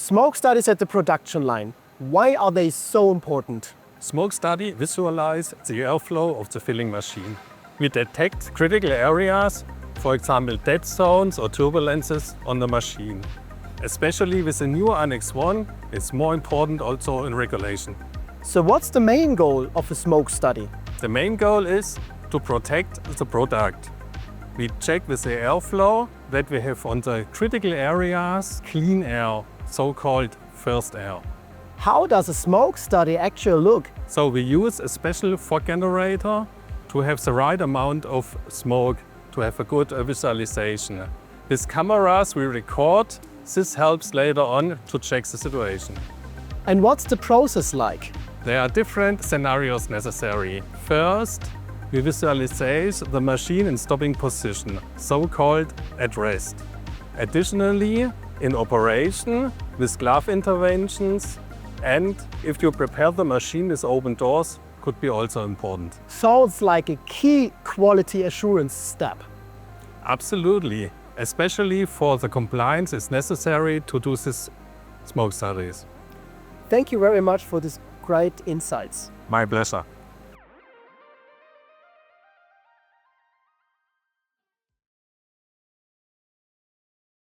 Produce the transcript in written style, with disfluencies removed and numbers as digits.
Smoke studies at the production line. Why are they so important? Smoke study visualize the airflow of the filling machine. We detect critical areas, for example dead zones or turbulences on the machine. Especially with the new Annex 1, it's more important also in regulation. So what's the main goal of a smoke study? The main goal is to protect the product. We check with the airflow that we have on the critical areas clean air, so-called first air. How does a smoke study actually look? So we use a special fog generator to have the right amount of smoke to have a good visualization. With cameras we record. This helps later on to check the situation. And what's the process like? There are different scenarios necessary. First, we visualize the machine in stopping position, so-called at rest. Additionally, in operation, with glove interventions, and if you prepare the machine with open doors, could be also important. Sounds like a key quality assurance step. Absolutely. Especially for the compliance, it's necessary to do these smoke studies. Thank you very much for these great insights. My pleasure.